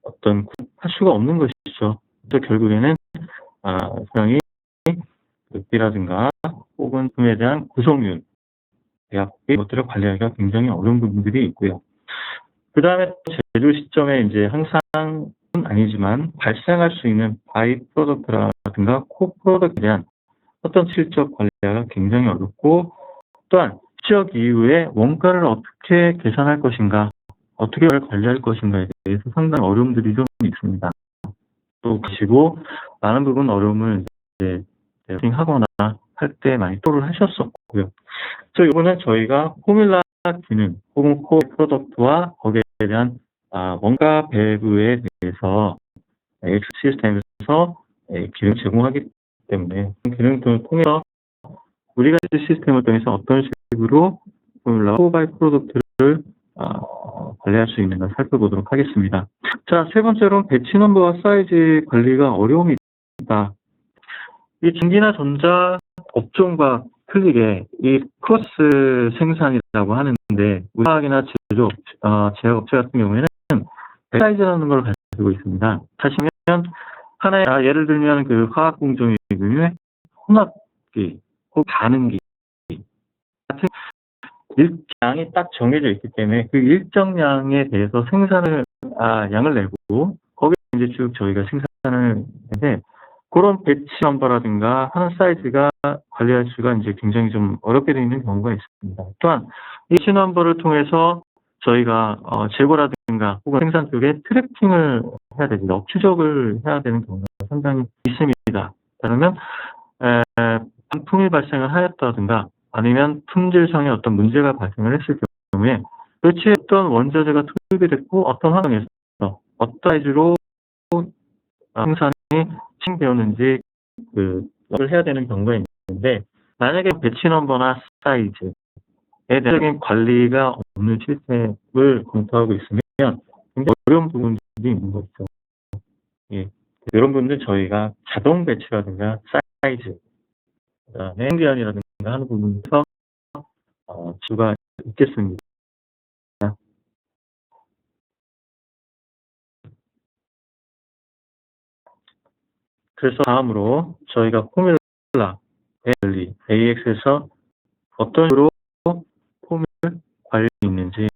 어떤 할 수가 없는 것이죠. 그래서 결국에는 분명히 비라든가 혹은 품에 대한 구성률, 대학비 것들을 관리하기가 굉장히 어려운 부분들이 있고요. 그 다음에 제조 시점에 이제 항상은 아니지만 발생할 수 있는 바이 프로덕트라든가 코 프로덕트에 대한 어떤 실적 관리가 굉장히 어렵고, 또한 시적 이후에 원가를 어떻게 계산할 것인가, 어떻게 관리할 것인가에 대해서 상당히 어려움들이 좀 있습니다. 또 그리고 많은 부분 어려움을 이제 하거나 할 때 많이 토로를 하셨었고요. 그래서 이번에 저희가 포뮬라 기능 혹은 코 프로덕트와 거기에 대한 원가 배부에 대해서 AX 시스템에서 기능 제공하기 때문에 기능 등을 통해서 우리가 시스템을 통해서 어떤 식으로 포뮬라 바이 프로덕트를 관리할 수 있는가 살펴보도록 하겠습니다. 자, 세 번째로는 배치 넘버와 사이즈 관리가 어려움이 있다. 이 전기나 전자 업종과 틀리게 이 크로스 생산이라고 하는데, 화학이나 제약업체 같은 경우에는 사이즈라는 걸 가지고 있습니다. 하시면 하나의 예를 들면 그 화학 공정의 경우에 혼합기 혹 가는기 같은 양이 딱 정해져 있기 때문에 그 일정량에 대해서 생산을 양을 내고 거기에 이제 쭉 저희가 생산을 하는데, 그런 배치 넘버라든가 하는 사이즈가 관리할 수가 이제 굉장히 좀 어렵게 되어 있는 경우가 있습니다. 또한 이 배치 넘버를 통해서 저희가 재고라든가 혹은 생산 쪽에 트래킹을 해야 됩니다. 추적을 해야 되는 경우가 상당히 있습니다. 그러면 반품이 발생을 하였다든가 아니면 품질상의 어떤 문제가 발생을 했을 경우에 도대체 어떤 원자재가 투입이 됐고 어떤 환경에서 어떤 사이즈로 생산이 진행되었는지 를 해야 되는 경우가 있는데, 만약에 배치 넘버나 사이즈에 대한 관리가 없는 시스템을 검토하고 있으면 굉장히 어려운 부분들이 있는 거죠. 예. 이런 부분들 저희가 자동 배치라든가 사이즈, 그다음에 행기한이라든가 하는 부분에서 수가 있겠습니다. 그래서 다음으로 저희가 포뮬라 관리 AX에서 어떤 식으로 포뮬 관리 있는지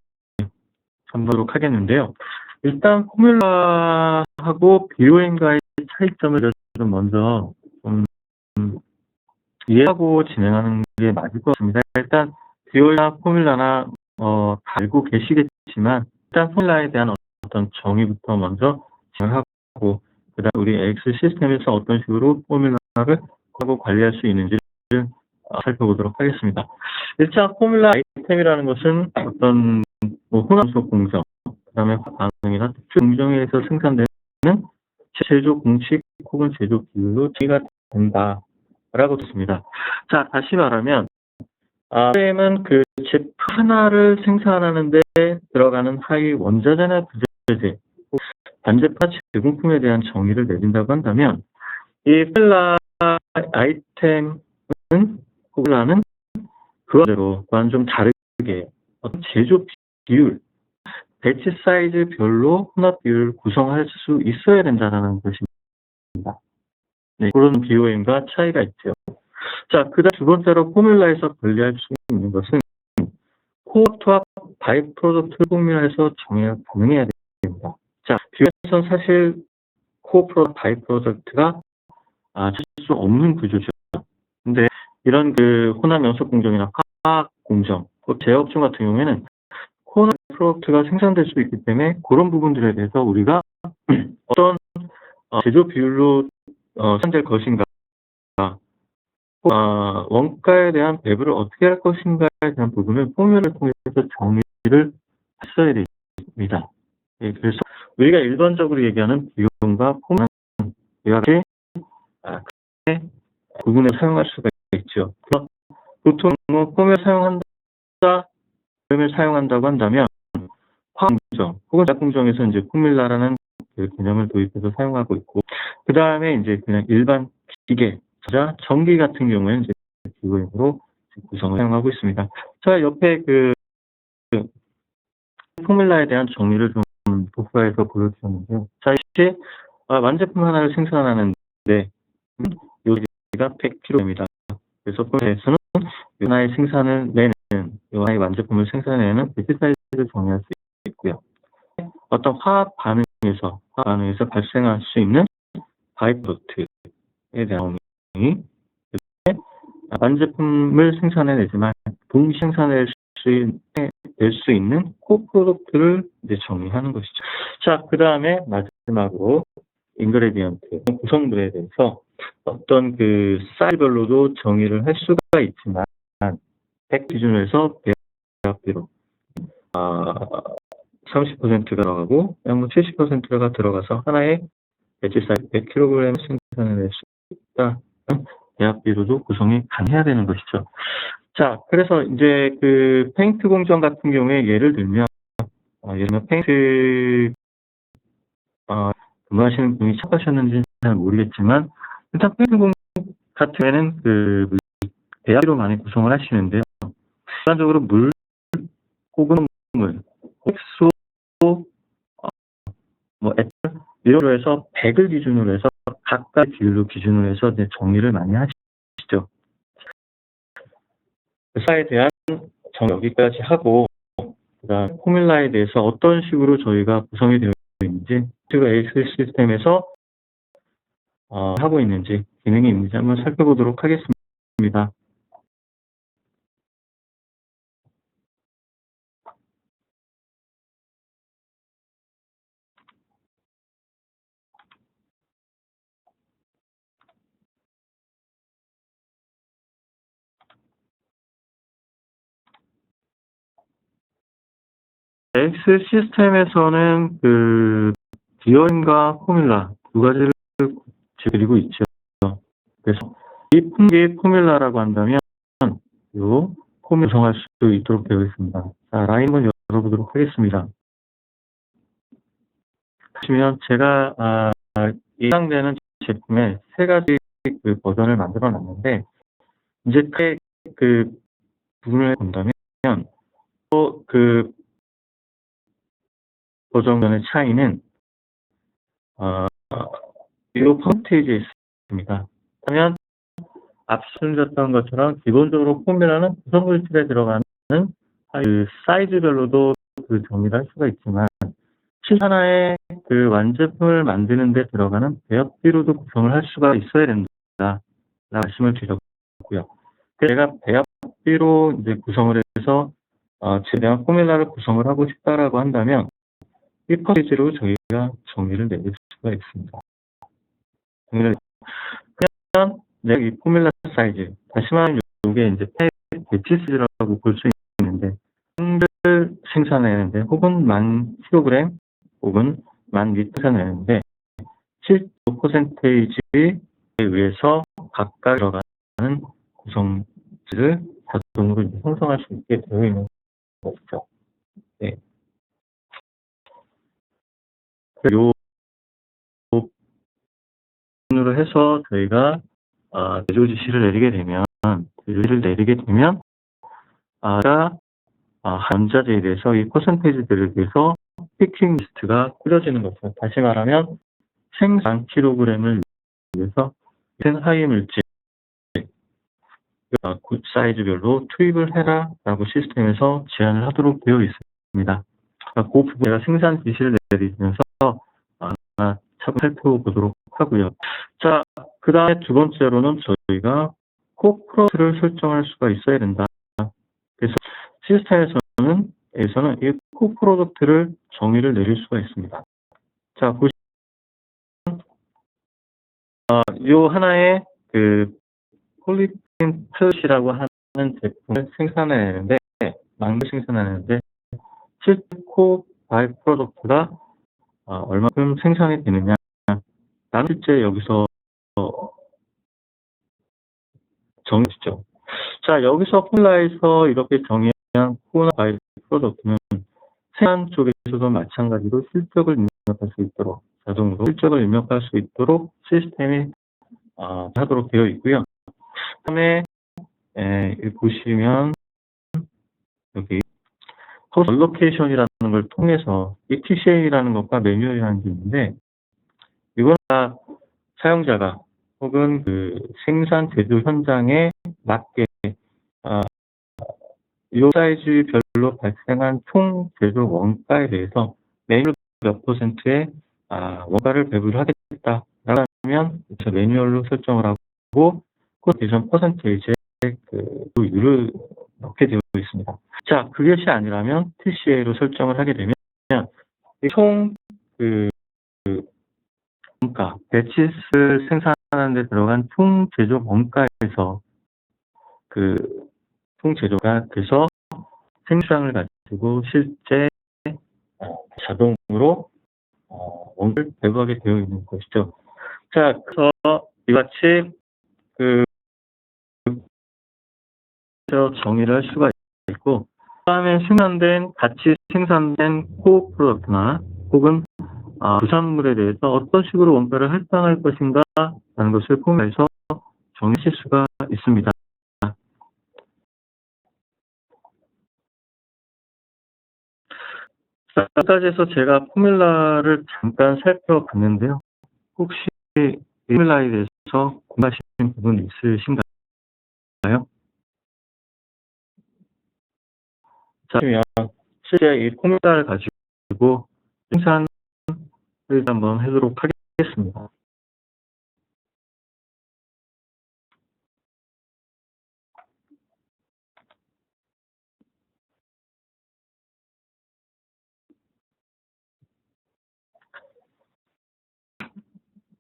보도록 하겠는데요. 일단 포뮬라하고 BOM과의 차이점을 좀 먼저 좀 이해하고 진행하는 게 맞을 것 같습니다. 일단 BOM이나 포뮬라나 다 알고 계시겠지만 일단 포뮬라에 대한 어떤 정의부터 먼저 진행하고, 그다음 우리 AX 시스템에서 어떤 식으로 포뮬라를 하고 관리할 수 있는지를 살펴보도록 하겠습니다. 일단 포뮬라 아이템이라는 것은 어떤 혼합소 공정, 그다음에 반응이나 특수 공정에 의해서 생산되는 제조 공식 혹은 제조 비율로 정의가 된다라고 됐습니다. 자, 다시 말하면 프레임은 그 제품 하나를 생산하는데 들어가는 하위 원자재나 부재재, 반제품 제공품에 대한 정의를 내린다고 한다면, 이 포뮬라 아이템은 포뮬라는 그대로 또한 좀 다르게 어떤 제조 비율, 배치 사이즈별로 혼합 비율을 구성할 수 있어야 된다는 것입니다. 네, 그런 BOM과 차이가 있죠. 자, 그 다음 두 번째로 포뮬라에서 관리할 수 있는 것은 코어투와 바이 프로덕트 포뮬라에서 정의가 가능해야 됩니다. 자, 비교해서 사실 코어 프로덕트, 바이 프로덕트가 찾을 수 없는 구조죠. 근데 이런 그 혼합 연속 공정이나 화학 공정, 제업종 같은 경우에는 코어 프로덕트가 생산될 수 있기 때문에 그런 부분들에 대해서 우리가 어떤 제조 비율로 생산될 것인가, 원가에 대한 배분을 어떻게 할 것인가에 대한 부분을 포뮬을 통해서 정의를 했어야 됩니다. 예, 그래서 우리가 일반적으로 얘기하는 비용과 포뮬은 이와 같이 부분을 사용할 수가 있죠. 보통 포뮬 사용한다, 비용을 사용한다고 한다면 화학공정 혹은 제약공정에서 이제 포뮬라라는 그 개념을 도입해서 사용하고 있고, 그 다음에 이제 그냥 일반 기계, 전기 같은 경우에는 이제 기구형으로 구성을 사용하고 있습니다. 자, 옆에 그 포뮬라에 대한 정리를 좀 도프라에서 보여주셨는데요. 자, 이제 완제품 하나를 생산하는데 요지가 100kg입니다. 그래서 프로세스는 하나의 생산을 내는 하나의 완제품을 생산해내는 배치 사이즈를 정의할 수 있고요. 어떤 화학 반응에서 발생할 수 있는 바이프로덕트에 대한 내용이 완제품을 생산해내지만 동시 생산낼 수 있는 코프로덕트를 이제 정의하는 것이죠. 자, 그 다음에 마지막으로 인그레디언트 구성물에 대해서 어떤 그 사이즈별로도 정의를 할 수가 있지만 100 기준으로 해서 배합비로 30%가 들어가고 약 70%가 들어가서 하나의 배치 사이즈 100kg 생산해낼 수 있다. 배합비로도 구성이 가능해야 되는 것이죠. 자, 그래서 이제 그 페인트 공정 같은 경우에 예를 들면 페인트 근무하시는 분이 착하셨는지 잘 모르겠지만 일단 페인트 공정 같은 경우에는 그 배합비로 많이 구성을 하시는데요. 일반적으로 물 혹은 물, 색소, 에탄올 이런 로 해서 100을 기준으로 해서 각각 비율로 기준으로 해서 이제 정리를 많이 하시죠. 사에 대한 정의 여기까지 하고 그다음 포뮬라에 대해서 어떤 식으로 저희가 구성이 되어 있는지, 실제로 AX 시스템에서 하고 있는지, 기능이 있는지 한번 살펴보도록 하겠습니다. AX 시스템에서는 그 디어링과 포뮬라 두 가지를 드리고 있죠. 그래서 이 포뮬라라고 한다면 요 포뮬 구성할 수 있도록 되어 있습니다. 자, 라인 한번 열어보도록 하겠습니다. 보시면 제가 해당되는 제품의 세 가지 그 버전을 만들어 놨는데 이제 그 부분을 본다면 또 그 버전 간의 차이는 이 홈페이지에 있습니다. 그러면 앞서 설명드렸던 것처럼 기본적으로 포뮬라는 구성물질에 들어가는 그 사이즈별로도 그 정의를 할 수가 있지만 하나의 그 완제품을 만드는 데 들어가는 배합비로도 구성을 할 수가 있어야 된다 라고 말씀을 드렸고요. 제가 배합비로 이제 구성을 해서 최대한 포뮬라를 구성을 하고 싶다라고 한다면 이 퍼센티지로 저희가 정의를 내릴 수가 있습니다. 그러면 내가 이 포뮬라 사이즈, 다시 말하면 이게 이제 배치 사이즈라고 볼 수 있는데, 를 생산해내는데, 혹은 1000kg, 혹은 1000L 생산해내는데, 7%에 의해서 각각 들어가는 구성질을 자동으로 형성할 수 있게 되어 있는 것이죠. 네. 요 기준으로 해서 저희가 제조 지시를 내리게 되면 원자재에 대해서 이 퍼센테이지들에 대해서 피킹 리스트가 꾸려지는 거죠. 다시 말하면 생산 킬로그램을 위해서 하위 물질 사이즈별로 투입을 해라 라고 시스템에서 제안을 하도록 되어 있습니다. 그 부분 제가 생산 지시를 내리면서 차분 살펴보도록 하고요. 자, 그 다음에 두 번째로는 저희가 코프로덕트를 설정할 수가 있어야 된다. 그래서 시스템에서는 이 코프로덕트를 정의를 내릴 수가 있습니다. 자, 보시면 요 하나의 그 폴리틴 플랫이라고 하는 제품을 생산해내는데 망을 생산하는데 실제 코 바이 프로덕트가 얼마큼 생산이 되느냐 나는 실제 여기서 정의죠. 자, 여기서 포뮬라에서 이렇게 정의한 코나 바이 프로덕트는 생산 쪽에서도 마찬가지로 실적을 입력할 수 있도록 자동으로 실적을 입력할 수 있도록 시스템이 하도록 되어 있고요. 그다음에 보시면 여기 하우스 알로케이션이라는 걸 통해서 이 TCA라는 것과 매뉴얼이라는 게 있는데, 이건 다 사용자가 혹은 그 생산 제조 현장에 맞게 이 사이즈별로 발생한 총 제조 원가에 대해서 매뉴얼 몇 %의 원가를 배부를 하겠다라고 하면 매뉴얼로 설정을 하고 콘디션 퍼센테이지에 그 유를 넣게 되어 있습니다. 자, 그것이 아니라면 TCA로 설정을 하게 되면 총 원가, 배치를 생산하는 데 들어간 총 제조 원가에서 총 제조가 돼서 생산을 가지고 실제 자동으로 원가를 배부하게 되어 있는 것이죠. 자, 그래서 이와 같이 정의를 할 수가 있고, 그 다음에 같이 생산된 코어 프로덕트나 혹은 부산물에 대해서 어떤 식으로 원가를 할당할 것인가 라는 것을 포뮬라에서 정의하실 수가 있습니다. 여기까지 해서 제가 포뮬라를 잠깐 살펴봤는데요. 혹시 이 포뮬라에 대해서 궁금하신 부분 있으신가요? 자, 그러면 실제 이 포뮬라를 가지고 생산을 한번 해보도록 하겠습니다.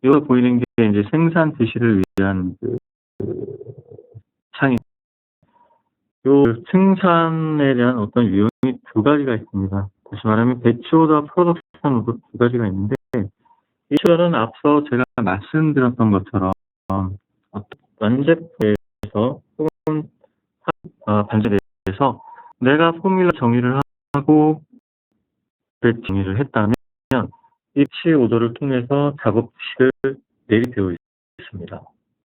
여기 보이는 게 이제 생산 지시를 위한 창이. 요 생산에 대한 어떤 유형이 두 가지가 있습니다. 다시 말하면 배치 오더, 프로덕션 오더 두 가지가 있는데, 이 처는 앞서 제가 말씀드렸던 것처럼 완제품에서 혹은 반제에 대해서 내가 포뮬라 정의를 하고 배치 정의를 했다면 이 배치 오더를 통해서 작업 지시를 내리게 되어 있습니다.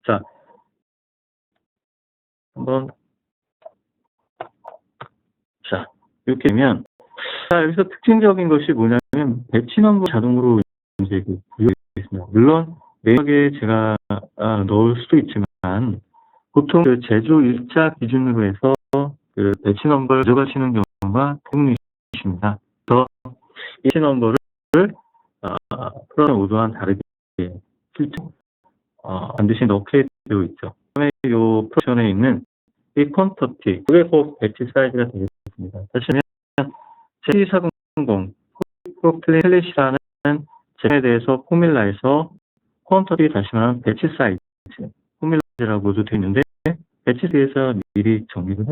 자, 이렇게 되면, 여기서 특징적인 것이 뭐냐면 배치 넘버 자동으로 이제 구현되어 있습니다. 물론 매력에 제가 넣을 수도 있지만, 보통 제조 일자 기준으로 해서 배치 넘버를 가져가시는 경우가 대부분이십니다. 그래서 이 배치 넘버를 프로덕션 오더와는 다르게 실제 반드시 넣게 되어 있죠. 그다음에 이 프로덕션에 있는 이 퀀터티, 그게 곧 배치 사이즈가 되겠습니다. 다시 말하면 C400 플래시라는 제품에 대해서 포뮬라에서 퀀터티, 다시 말하면 배치 사이즈 포뮬라라고도 되어 있는데, 배치에 대해서 미리 정리를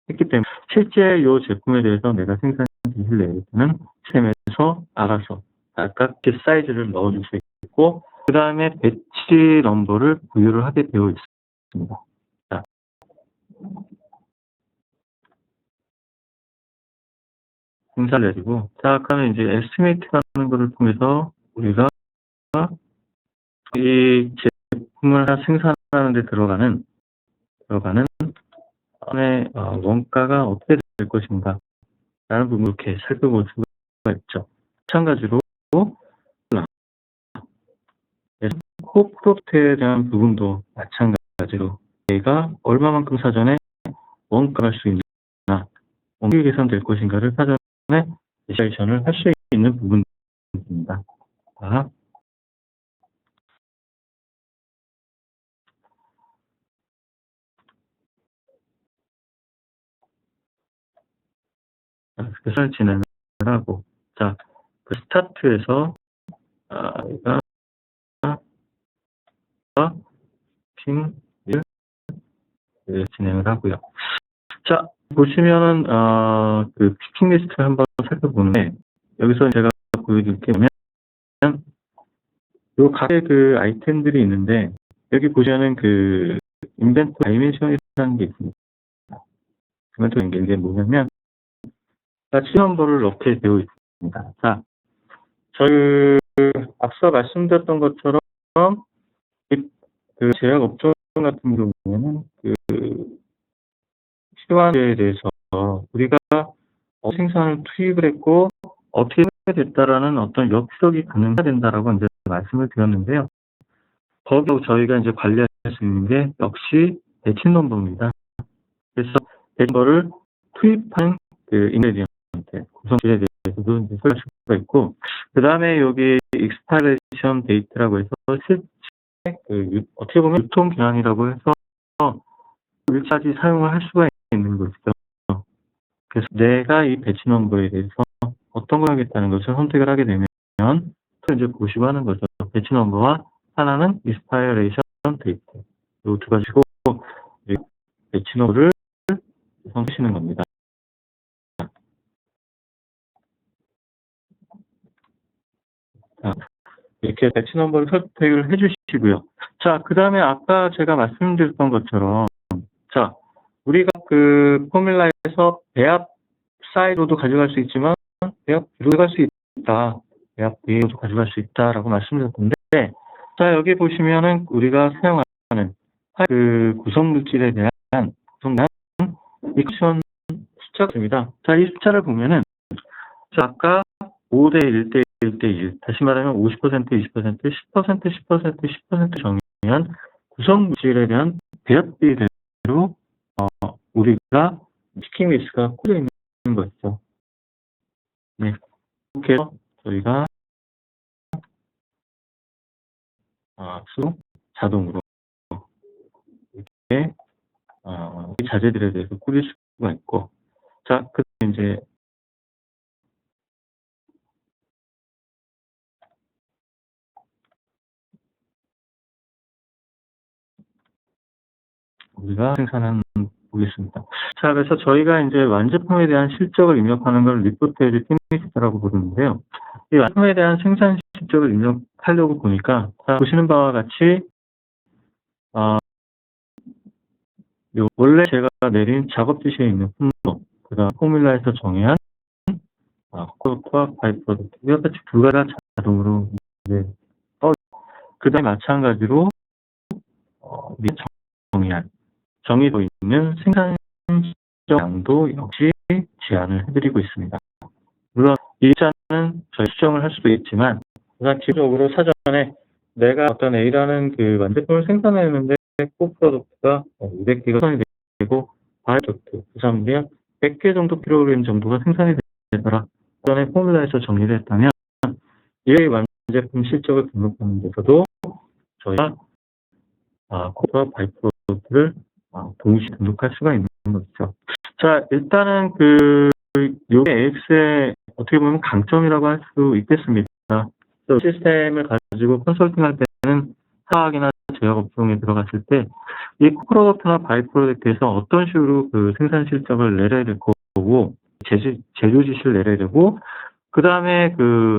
했기 때문에 실제 이 제품에 대해서 내가 생산 지시를 내릴 때는 시스템에서 알아서 각각 배치 사이즈를 넣어줄 수 있고, 그 다음에 배치 넘버를 부여를 하게 되어 있습니다. 자, 생산을 내리고, 자, 그러면 이제 에스티메이트라는 것을 통해서 우리가 이 제품을 하나 생산하는 데 들어가는 원가가 어떻게 될 것인가 라는 부분을 이렇게 살펴볼 수가 있죠. 마찬가지로 코어 프로덕트에 대한 부분도 마찬가지로 내가 얼마만큼 사전에 원가할 수 있나, 원가 계산될 것인가를 사전에 에스티메이션을 할 수 있는 부분입니다. 그래서 진행을 하고, 자, 그 스타트에서 핑을 진행을 하고요. 자, 보시면은 그 피킹 리스트를 한번 살펴보는데, 여기서 제가 보여드릴 게 뭐냐면 요 각의 그 아이템들이 있는데, 여기 보시면은 그 인벤토리 다이멘션이라는 게 있습니다. 인벤토리 게 뭐냐면 치 넘버를 넣게 되어 있습니다. 자, 저희 앞서 말씀드렸던 것처럼 그 제약 업종 같은 경우에는 그 시간에 대해서 우리가 생산을 투입을 했고 어떻게 됐다라는 어떤 역적이 가능해야 된다라고 이제 말씀을 드렸는데요. 거기서 저희가 이제 관리할 수 있는 게 역시 배치 넘버입니다. 그래서 배치 넘버를 투입한 그 인그레디언트 구성질에 대해서도 이제 설명할 수가 있고, 그 다음에 여기 익스파이레이션 데이트라고 해서 실제 어떻게 보면 유통 기한이라고 해서 일까지 사용을 할 수가 있는 것이죠. 그래서 내가 이 배치 넘버에 대해서 어떤 걸 하겠다는 것을 선택을 하게 되면 이제 보시고 하는 거죠. 배치 넘버와 하나는 인스파이레이션 데이트, 이 두 가지고 배치 넘버를 선택하시는 겁니다. 자, 이렇게 배치 넘버를 선택을 해주시고요. 자, 그 다음에 아까 제가 말씀드렸던 것처럼, 자, 우리가 그 포뮬라에서 배합 사이로도 가져갈 수 있지만 배합 B로 가져갈 수 있다, 배합 A로도 가져갈 수 있다라고 말씀드렸는데, 자, 여기 보시면은 우리가 사용하는 그 구성 물질에 대한 이퀄레이션 숫자입니다. 자, 이 숫자를 보면은, 자, 아까 5대 1대 1대 1, 다시 말하면 50%, 20%, 10%, 10%, 10% 정의한 구성 물질에 대한 배합 비례로 우리가 치킨 믹스가 꽂혀 있는 것이죠. 네, 이렇게 해서 저희가 자동으로 이렇게 이 자재들에 대해서 꾸릴 수가 있고, 자, 그 이제 우리가 생산한 보겠습니다. 자, 그래서 저희가 이제 완제품에 대한 실적을 입력하는 걸 리포트 에즈 피니시드라고 부르는데요. 이 완제품에 대한 생산 실적을 입력하려고 보니까, 자, 보시는 바와 같이 원래 제가 내린 작업 지시에 있는 품목, 그 다음 포뮬라에서 정의한 코드와 바이프로덕트, 이와 같이 두 가지가 자동으로 이제 그 다음에 마찬가지로 정의되어 있는 생산 양도 역시 제한을 해드리고 있습니다. 물론 이 숫자는 저희 수정을 할 수도 있지만, 기본적으로 사전에 내가 어떤 A라는 그 완제품을 생산했는데 코 프로덕트가 200개가 생산이 되고 바이프로덕트 부산물이 100개 정도 필요그램 정도가 생산이 되더라. 전에 포뮬라에서 정리를 했다면 이 완제품 실적을 등록하는 데서도 저희가 코드와 바이프로덕트를 동시에 등록할 수가 있는 것이죠. 자, 일단은 요게 AX의 어떻게 보면 강점이라고 할 수 있겠습니다. 또 시스템을 가지고 컨설팅 할 때는 사학이나 제약 업종에 들어갔을 때 이 프로덕트나 바이프로덕트에서 어떤 식으로 그 생산 실적을 내려야 될 거고, 제조 지시를 내려야 되고, 그 다음에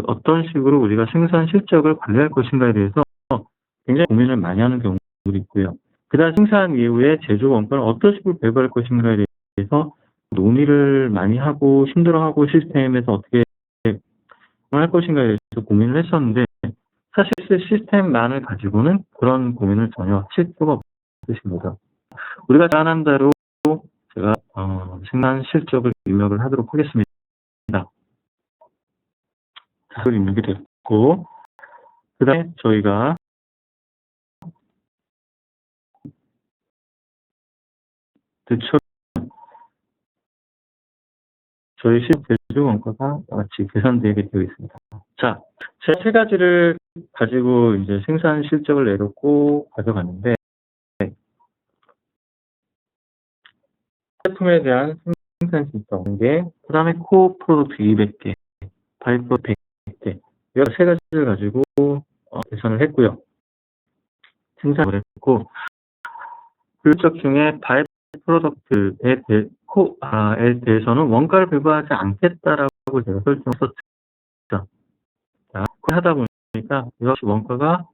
어떤 식으로 우리가 생산 실적을 관리할 것인가에 대해서 굉장히 고민을 많이 하는 경우도 있고요. 그 다음 생산 이후에 제조 원가를 어떤 식으로 배분할 것인가에 대해서 논의를 많이 하고 힘들어하고 시스템에서 어떻게 할 것인가에 대해서 고민을 했었는데, 사실 시스템만을 가지고는 그런 고민을 전혀 하실 필요가 없으십니다. 우리가 제안한 대로 제가 생산 실적을 입력을 하도록 하겠습니다. 자, 입력이 됐고, 그 다음에 저희가 저희 제조 원가가 같이 계산되게 되어 있습니다. 자, 제 세 가지를 가지고 이제 생산 실적을 내놓고 가져갔는데, 제품에 대한 생산 실적 1개, 그 다음에 코어 프로덕트 200개, 바이프 100개, 이 세 가지를 가지고 계산을 했고요. 생산을 했고, 그 실적 중에 바이프 프로덕트에 대해서는 원가를 배분하지 않겠다라고 제가 설정했었죠. 자, 하다 보니까 역시 원가가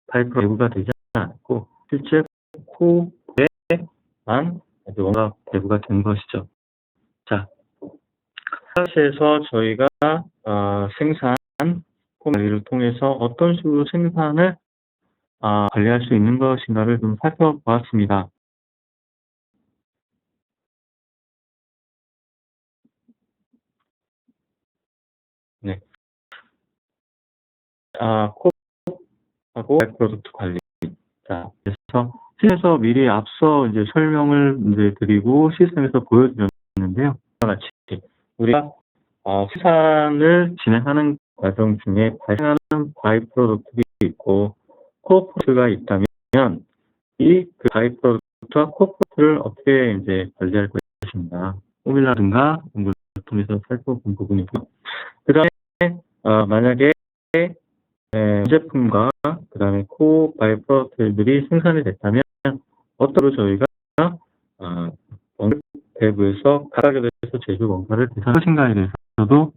바이프로 배부가 되지 않고 실제 코에만 원가 배부가 된 것이죠. 자, 사실에서 저희가 생산 관리를 통해서 어떤 식으로 생산을 관리할 수 있는 것인가를 좀 살펴보았습니다. 콕하고 바이 프로덕트 관리. 자, 그래서 시스템에서 미리 앞서 이제 설명을 이제 드리고 시스템에서 보여드렸는데요. 같이 우리가 생산을 진행하는 과정 중에 발생하는 바이 프로덕트가 있고 코어 프로덕트가 있다면 이 그 바이 프로덕트와 코어 프로덕트를 어떻게 이제 관리할 것인가 포뮬라든가 공부를 통해서 살펴본 부분이고요. 그 다음에 만약에 제품과 그 다음에 코어 바이 프로덕트들이 생산이 됐다면 어떤 저희가 대부에서 각각에 대해서 제조 원가를 계산할 것인가에 대해서도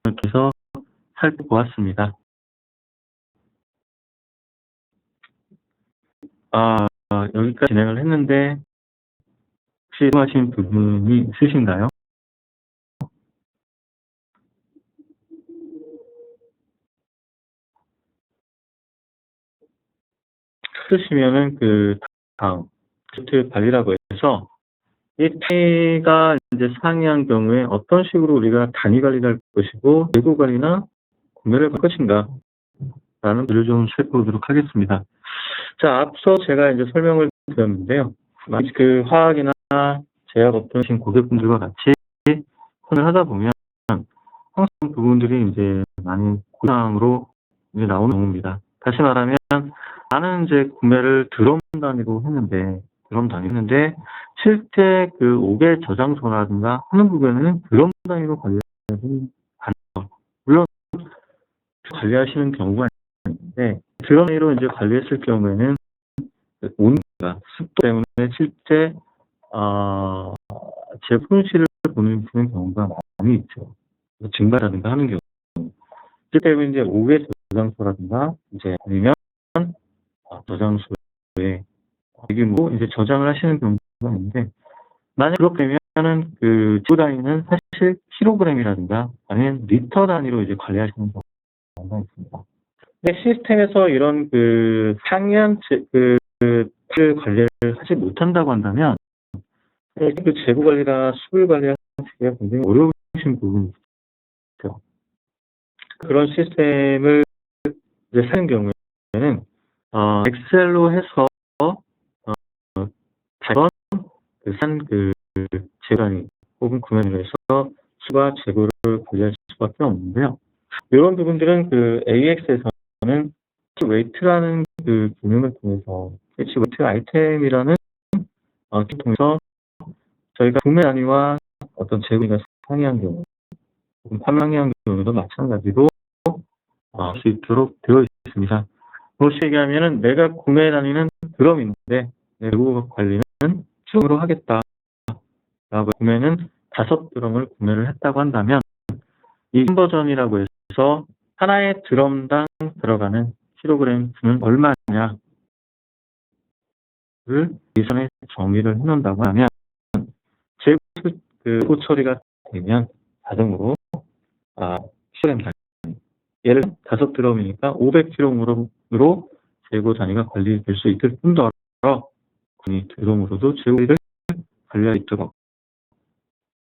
이렇게 해서 살펴보았습니다. 여기까지 진행을 했는데 혹시 궁금하신 부분이 있으신가요? 쓰시면은 그 다음 프로젝트 관리라고 해서 이 단위가 이제 상이한 경우에 어떤 식으로 우리가 단위 관리를 할 것이고 재고 관리나 구매를 할 것인가 라는 것을 좀 살펴보도록 하겠습니다. 자, 앞서 제가 이제 설명을 드렸는데요. 그 화학이나 제약 업종이신 고객분들과 같이 손을 하다 보면 항상 부분들이 이제 많이 고장으로 이제 나오는 경우입니다. 다시 말하면 나는 이제 구매를 드럼 단위로 했는데 실제 그 5개 저장소라든가 하는 부분에는 드럼 단위로 관리하는 않죠. 물론 관리하시는 경우가 있는데 드럼 단위로 이제 관리했을 경우에는 온도가 습도 때문에 실제 제품 실을 보는 경우가 많이 있죠. 증발이라든가 하는 경우. 그렇기 때문에 이제 5개 저장소라든가 이제 아니면 저장소에 대규모 이제 저장을 하시는 경우가 있는데 만약 그렇게 되면은 그 지구 단위는 사실 킬로그램이라든가 아니면 리터 단위로 이제 관리하시는 경우가 있습니다. 근데 시스템에서 이런 그 상이한 그 관리를 하지 못한다고 한다면 그 재고 관리나 수율 관리가 굉장히 어려우신 부분이 있죠. 그런 시스템을 이제 사는 경우에는 엑셀로 해서 매번 그 재고 단위 혹은 구매를 해서 수가 재고를 관리할 수밖에 없는데요. 이런 부분들은 그 AX에서는 웨이트라는 그 기능을 통해서 웨이트 아이템이라는 기능을 통해서 저희가 구매 단위와 어떤 재고가 상이한 경우 혹은 판매한 경우도 마찬가지로 할 수 있도록 되어 있습니다. 그것이 얘기하면은 내가 구매 단위는 드럼인데 재고 관리는 킬로그램으로 하겠다. 라고 구매는 5드럼을 구매를 했다고 한다면 이 컨버전이라고 해서 하나의 드럼당 들어가는 킬로그램 수는 얼마냐를 예산에 정의를 해놓는다고 하면 재고 그 처리가 되면 자동으로 킬로그램 단위 예를 들어 5드럼이니까 500kg으로 재고 단위가 관리될 수 있을 뿐더러 드럼으로도 재고를 관리할 수 있도록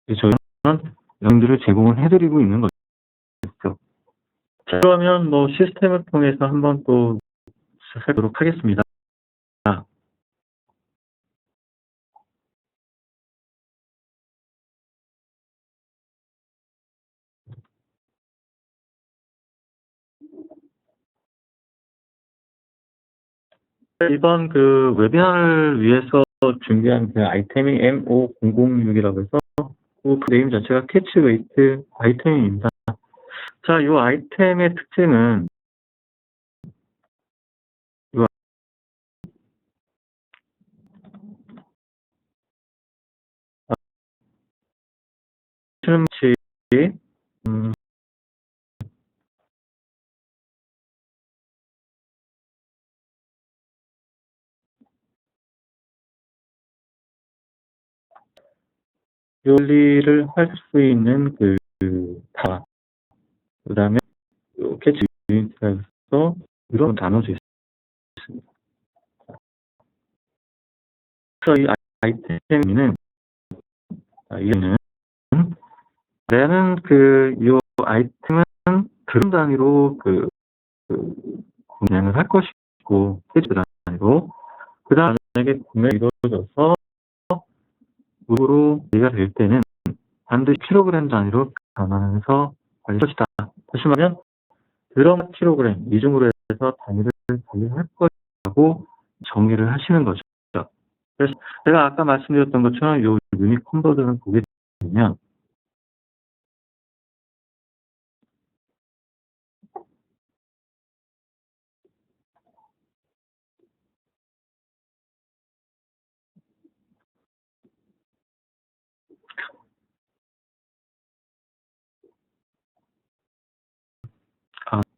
저희는 영들을 제공을 해드리고 있는 거죠. 그러면 뭐 시스템을 통해서 한번 또 살펴보도록 하겠습니다. 이번 그 웨비나를 위해서 준비한 그 아이템이 M5006이라고 해서 그 네임 자체가 캐치 웨이트 아이템입니다. 자, 이 아이템의 특징은 요리를 할 수 있는 그 다음에 캐치 유닛에서 이런 나눠져 있습니다. 그래서 이 아이템은 얘는 이 아이템은 그램 단위로 구매를 할 것이고, kg 단위로. 그 다음 만약에 구매가 이루어져서 무료로 이해가 될 때는 반드시 킬로그램 단위로 변환해서 관리할 것이다. 다시 말하면 그램, 킬로그램 이중으로 해서 단위를 관리할 것이라고 정의를 하시는 거죠. 그래서 제가 아까 말씀드렸던 것처럼 이 유닛 컨버전을 보게 되면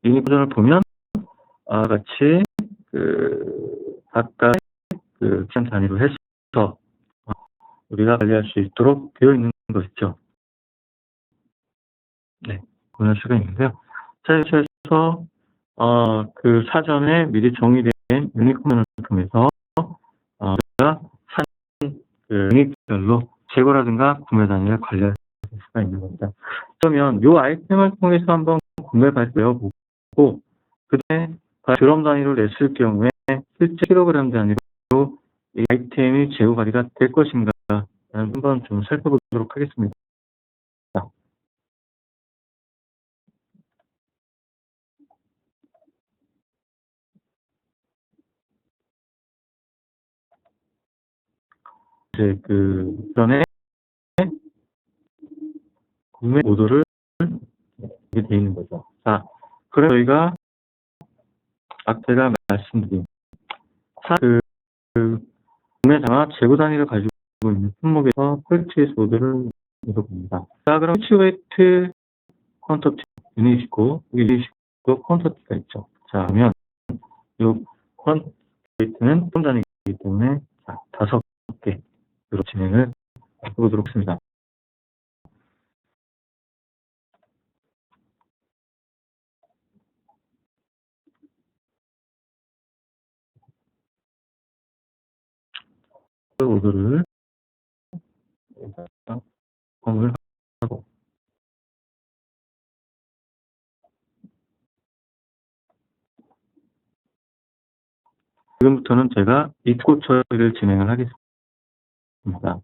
유닛 버전을 보면 같이 각각 시간 단위로 해서 우리가 관리할 수 있도록 되어 있는 것이죠. 네, 보낼 수가 있는데요. 자, 이렇게 해서 사전에 미리 정의된 유닛 컨버전을 통해서 우리가 산 유닛별로 재고라든가 구매 단위를 관리할 수가 있는 겁니다. 그러면 이 아이템을 통해서 한번 구매 발표해보고 그다음에 그램 단위로 냈을 경우에 실제 킬로그램 단위로 이 아이템이 재고 관리가 될 것인가 한번 좀 살펴보도록 하겠습니다. 이제 전에 구매 모드를 이게 되어 있는 거죠. 자, 그래서 저희가 아까 제가 말씀드린 구매자가 재고 단위를 가지고 있는 품목에서 펄치스 모드를 입어봅니다. 자, 그럼 펄치 웨이트 퀀터티 유닛이고 여기 유닛이고 퀀터티가 있죠. 자, 그러면 이 퀀 웨이트는 품 단위이기 때문에 5개로 진행을 해보도록 하겠습니다. 오더를 검을 하고 지금부터는 제가 입고 처리를 진행을 하겠습니다.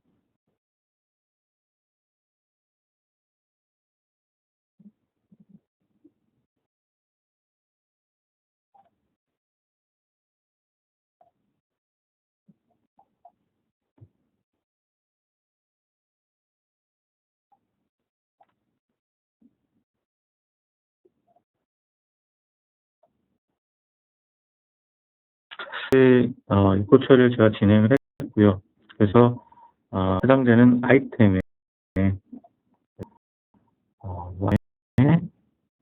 입고 처리를 제가 진행을 했고요. 그래서 해당되는 아이템에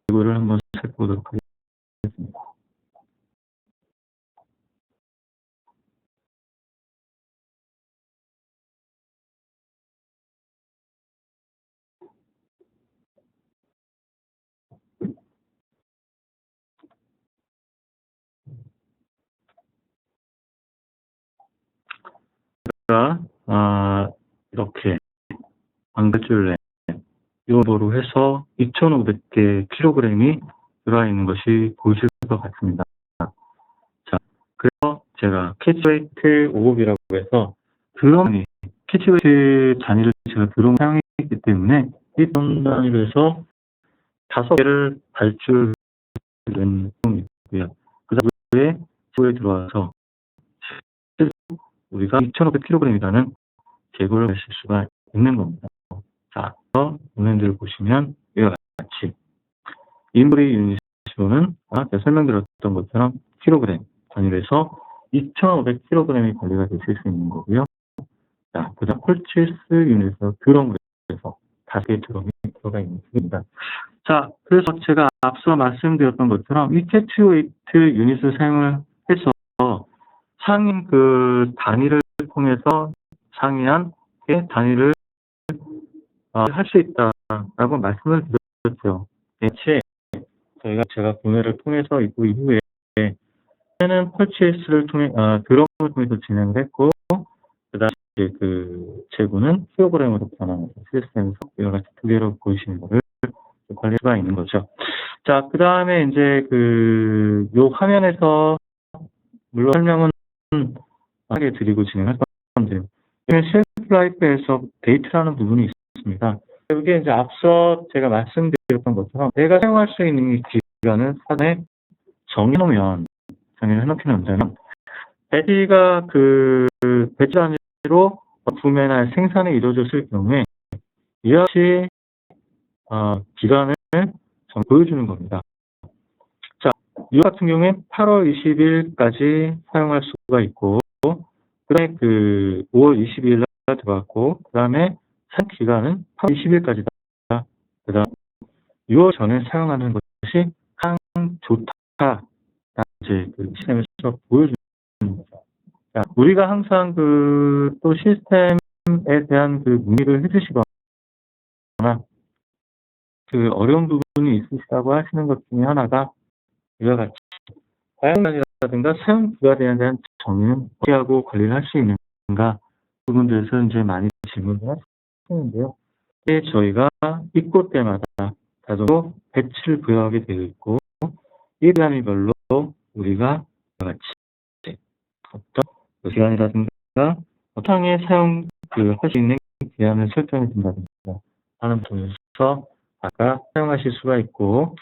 재고를 한번 살펴보도록 하겠습니다. 이렇게 방글줄레 요거로 해서 2,500개 킬로그램이 들어와 있는 것이 보이실 것 같습니다. 자, 그래서 제가 캐치웨이트 5급이라고 해서 드럼 캐치웨이트 단위를 제가 드럼 사용했기 때문에 이 드럼 단위로 해서 5개를 발주된 품이고요. 그 다음에 재고에 들어와서 우리가 2,500kg이라는 재고를 하실 수가 있는 겁니다. 자, 운행들을 보시면 이와 같이 인브리 유닛으로는 제가 설명드렸던 것처럼 킬로그램 단위로 해서 2,500kg이 관리가 되실 수 있는 거고요. 자, 그 다음 펄치스 유닛으로 드럼으로 해서 5개의 드럼이 들어가 있는 겁니다. 자, 그래서 제가 앞서 말씀드렸던 것처럼 이 캐치웨이트 유닛을 사용을 해서 상인 단위를 통해서 상이한 단위를 할 수 있다라고 말씀을 드렸죠. 대체 제가 구매를 통해서 있고 이후에 는 펄치스를 통해 드럼을 통해서 진행을 했고 그다음에 재고는 킬로그램으로 변하는 시스템에서 이와 같이 두 개로 보이시는 것을 관리할 수가 있는 거죠. 자, 그 다음에 이제 요 화면에서 물론 설명은 하게 드리고 진행할 건데요. 셀프 라이프에서 데이트라는 부분이 있습니다. 이게 이제 앞서 제가 말씀드렸던 것처럼 내가 사용할 수 있는 이 기간을 사전에 정해놓으면 배지가 배지 단위로 구매나 생산이 이루어졌을 경우에 이와 같이 기간을 보여주는 겁니다. 자, 이와 같은 경우에 8월 20일까지 사용할 수가 있고, 그 다음에 5월 22일 날 들어갔고, 그 다음에 사용 기간은 8월 20일까지다. 그 다음 6월 전에 사용하는 것이 가장 좋다. 이제 시스템에서 보여주는 거죠. 자, 우리가 항상 또 시스템에 대한 문의를 해주시거나 어려운 부분이 있으시다고 하시는 것 중에 하나가 이와 같이 사용량이라든가 사용 기간에 대한 정의는 어떻게 하고 관리를 할 수 있는가 부분들에서 이제 많이 질문을 하시는데요. 저희가 입고 때마다 자동으로 배치를 부여하게 되어 있고 이 단위별로 우리가 이와 같이 어떤 기간이라든가 상에 사용 할 수 있는 기한을 설정해 준다든가 하는 부분에서 아까 사용하실 수가 있고,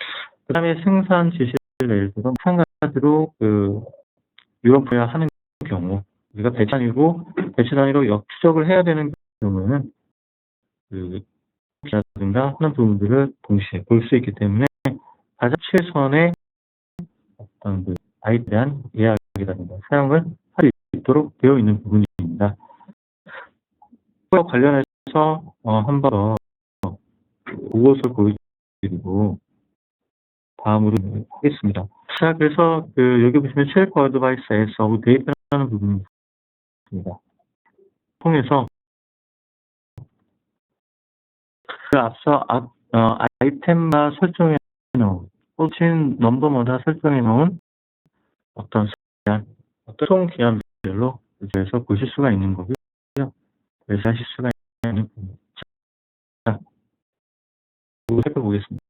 그 다음에 생산 지시를 예를 들어 마찬가지로 유럽 하는 경우 우리가 배치 단위로 역추적을 해야 되는 경우에는 라든가 하는 부분들을 동시에 볼 수 있기 때문에 가장 최선의 어떤 아이에 대한 예약이라든가 사용을 할 수 있도록 되어 있는 부분입니다. 이와 관련해서 한 번 더 그것을 보여드리고 다음으로 하겠습니다. 자, 그래서 여기 보시면 쉘프 어드바이스에서 데이터라는 부분이 있습니다. 통해서 앞서 아이템마 설정해 놓은 꽂힌 넘버마다 설정해 놓은 어떤 총 기한별로 여기에서 보실 수가 있는 거고요. 그래서 하실 수가 있는 부분입니다. 자, 살펴보겠습니다.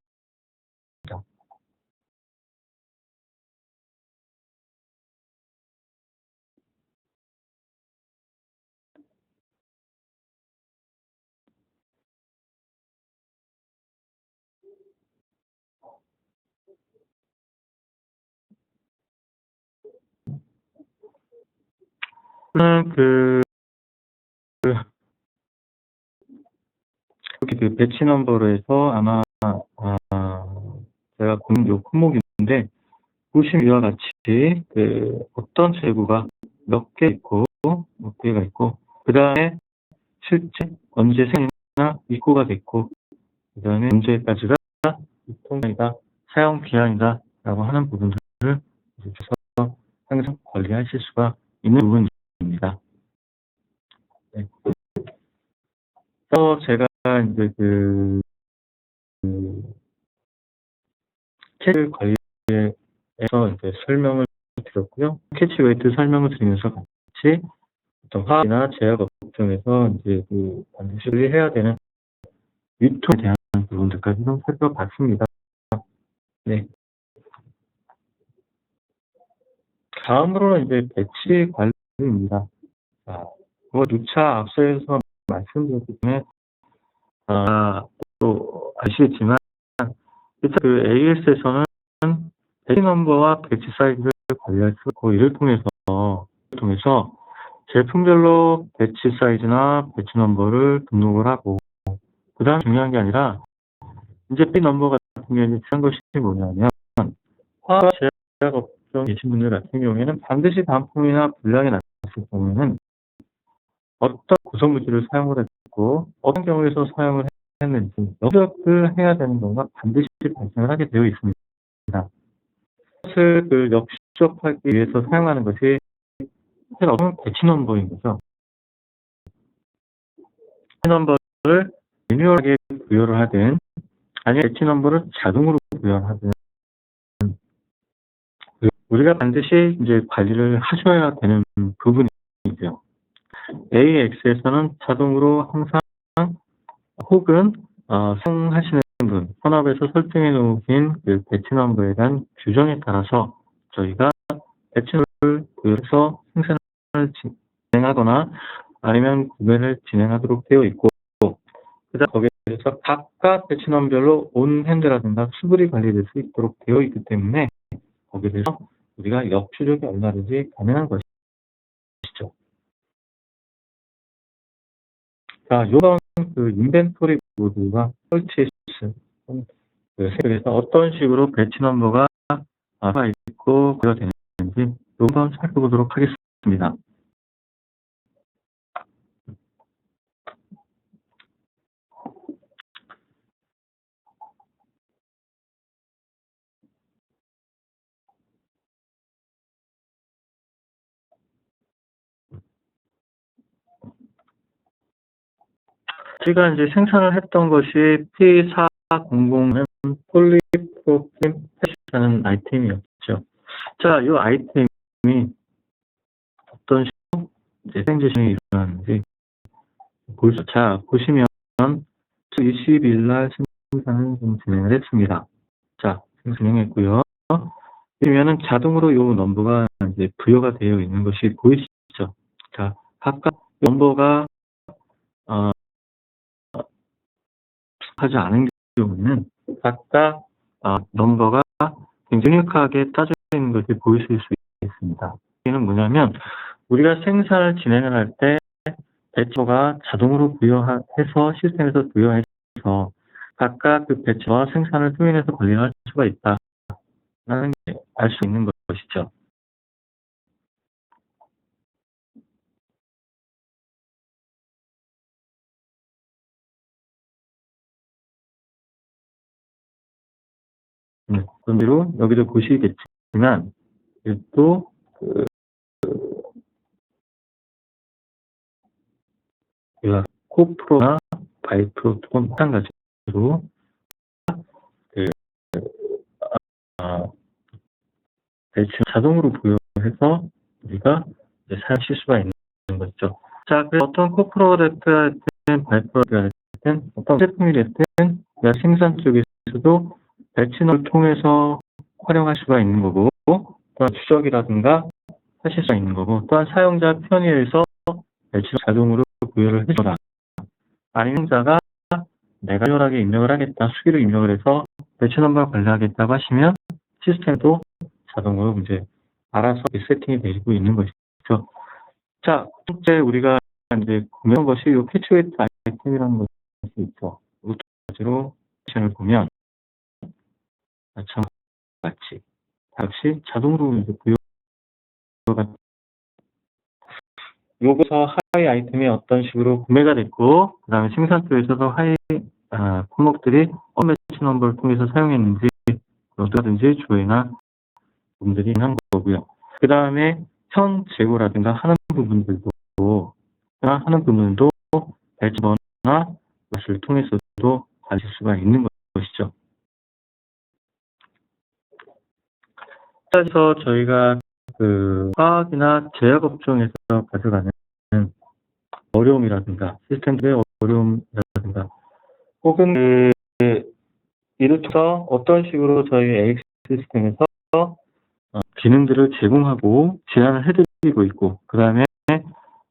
이렇게 배치 넘버로 해서 아마 제가 보는 요 품목인데 보시면 이와 같이 어떤 재고가 몇 개 있고 몇 개가 있고 그 다음에 실제 언제 생이나 입고가 됐고 그 다음에 언제까지가 유통기한이다 사용 기한이다 라고 하는 부분들을 주셔서 항상 관리하실 수가 있는 부분입니다. 네. 또 제가 이제 캐치 관리에서 이제 설명을 드렸고요. 캐치 웨이트 설명을 드리면서 같이 어떤 화학이나 제약 업종에서 이제 반드시 해야 되는 유통에 대한 부분들까지 좀 살펴봤습니다. 네. 다음으로는 이제 배치 관리입니다. 자, 누차 앞서서 말씀드렸기 때문에 또 아시겠지만 일단 AS에서는 배치 넘버와 배치 사이즈를 관리할 수 있고 이를 통해서 제품별로 배치 사이즈나 배치 넘버를 등록을 하고 그 다음 중요한 게 아니라 이제 배치 넘버 같은 경우에 중요한 것이 뭐냐면 화학 제약 업종 계신 분들 같은 경우에는 반드시 반품이나 불량이 났을 경우에는 어떤 구성물질을 사용을 했고 어떤 경우에서 사용을 했는지 역추적을 해야 되는 경우가 반드시 발생을 하게 되어 있습니다. 그것을 역추적하기 위해서 사용하는 것이 어떤 배치 넘버인 거죠. 배치 넘버를 매뉴얼하게 부여를 하든 아니면 배치 넘버를 자동으로 부여를 하든 우리가 반드시 이제 관리를 하셔야 되는 부분이죠. AX에서는 자동으로 항상 혹은 사용하시는 분 현업에서 설정해 놓으신 그 배치 넘버에 대한 규정에 따라서 저희가 배치를 해서 생산을 진행하거나 아니면 구매를 진행하도록 되어 있고, 그다음 거기에 대해서 각각 배치 넘버별로 온핸드라든가 수불이 관리될 수 있도록 되어 있기 때문에 거기에 대해서 우리가 역추적이 얼마든지 가능한 것이죠. 자, 요번 그 인벤토리 모드와 설치 그래서 어떤 식으로 배치 넘버가 있고 그가 되는지 한번 살펴보도록 하겠습니다. 우리가 이제 생산을 했던 것이 P400은 폴리프로필 패시라는 아이템이었죠. 자, 이 아이템이 어떤 식으로 이제 생제시이 일어나는지 자, 보시면 20일 날 생산을 좀 진행을 했습니다. 자, 진행했고요. 그러면은 자동으로 이 넘버가 이제 부여가 되어 있는 것이 보이시죠? 자, 각각 넘버가 하지 않은 경우는 각각 넘버가 굉장히 유니크하게 따져 있는 것이 보이실 수 있습니다. 이는 뭐냐면 우리가 생산을 진행을 할 때 배치가 자동으로 부여해서 시스템에서 부여해서 각각 그 배치와 생산을 투인해서 관리를 할 수가 있다라는 게 알 수 있는 것이죠. 그런 대로 여기도 보시겠지만 또 코프로나 바이프로도 마찬가지로 배치 자동으로 부여해서 우리가 이제 사용할 수가 있는 것이죠. 자, 그래서 어떤 코프로가 됐든 바이프로가 됐든 어떤 제품이 됐든 생산 쪽에서도 배치를 통해서 활용할 수가 있는 거고, 또한 추적이라든가 하실 수가 있는 거고, 또한 사용자 편의에서 배치를 자동으로 부여를 해주거나 아니면 사용자가 내가 특별하게 입력을 하겠다, 수기를 입력을 해서 배치 넘버를 관리하겠다고 하시면 시스템도 자동으로 이제 알아서 세팅이 되고 있는 것이죠. 자, 첫 번째 우리가 이제 구매한 것이 이 패치웨이트 아이템이라는 것이 있죠. 이 두 가지로 옵션을 보면 마찬가지 역시 자동으로 이제 부여가 요거서 하이 아이템이 어떤 식으로 구매가 됐고, 그 다음에 생산 쪽에서도 하이 품목들이 어떤 배치 넘버를 통해서 사용했는지 어떠든지 조회나 부분들이 한 거고요. 그 다음에 현 재고라든가 하는 부분들도 배치 번호나 것을 통해서도 가질 수가 있는 것이죠. 그래서 저희가 그 화학이나 제약 업종에서 가져가는 어려움이라든가 시스템들의 어려움이라든가 혹은 이를 통해서 어떤 식으로 저희 AX 시스템에서 기능들을 제공하고 제안을 해드리고 있고, 그 다음에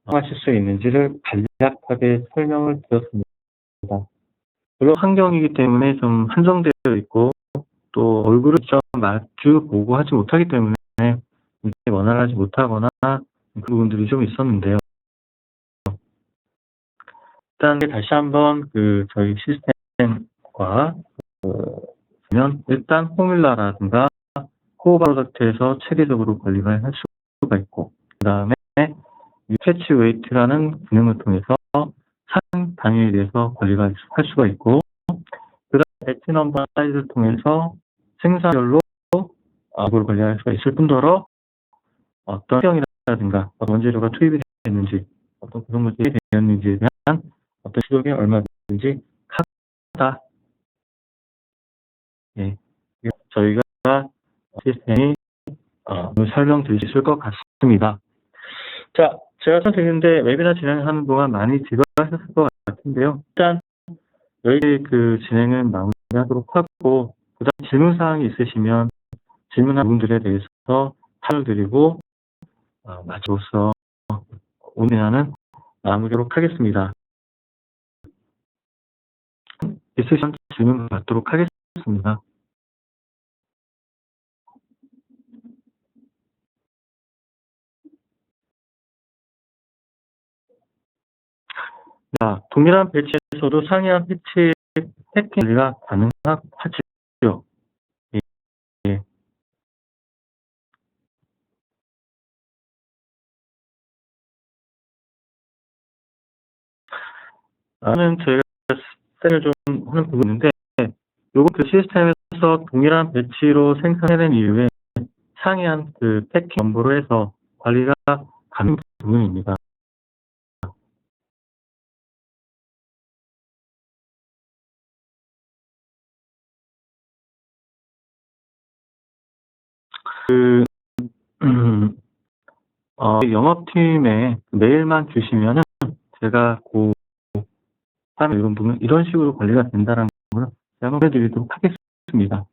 하실 수 있는지를 간략하게 설명을 드렸습니다. 물론 환경이기 때문에 좀 한정되어 있고, 또 얼굴을 직접 마주 보고 하지 못하기 때문에 원활하지 못하거나 그 부분들이 좀 있었는데요. 일단 다시 한번 저희 시스템과 보면 일단 포뮬라라든가 코어 프로덕트에서 체계적으로 관리를 할 수가 있고, 그 다음에 패치 웨이트라는 기능을 통해서 산 단위에 대해서 관리를 할 수가 있고, 그 다음에 배치 넘버 사이즈를 통해서 생산별로 그걸 관리할 수가 있을 뿐더러 어떤 수량이라든가 어떤 원재료가 투입이 됐는지 어떤 구성물들이 되었는지에 대한 어떤 추적이 얼마든지 하다. 예, 저희가 시스템이 설명드릴 수 있을 것 같습니다. 자, 제가 설명드리는데 웨비나 진행하는 동안 많이 지루하셨을 것 같은데요. 일단 여기 진행은 마무리 마무리하도록 하고, 그다음 질문 사항이 있으시면 질문한 부분들에 대해서 답을 드리고 마지막으로서 오늘 회의는 마무리하도록 하겠습니다. 있으시면 질문 받도록 하겠습니다. 자, 동일한 배치에서도 상이한 패치 패킹 관리가 가능하지요. 예. 는 저희가 셋을 좀 하는 부분인데, 요거 그 시스템에서 동일한 배치로 생산해낸 이후에 상이한 그 패킹 연보로 해서 관리가 가능한 부분입니다. 영업팀에 메일만 주시면은 제가 다음에 이런 부분 이런 식으로 관리가 된다는 걸 제가 보내드리도록 하겠습니다.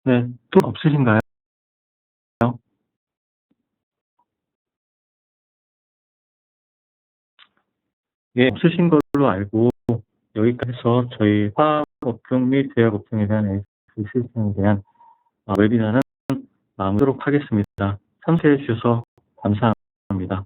네, 또 없으신가요? 예, 없으신 걸로 알고 여기까지 해서 저희 화학 업종 및 제약 업종에 대한 AS 시스템에 대한 웨비나는 마무리하도록 하겠습니다. 참여해 주셔서 감사합니다.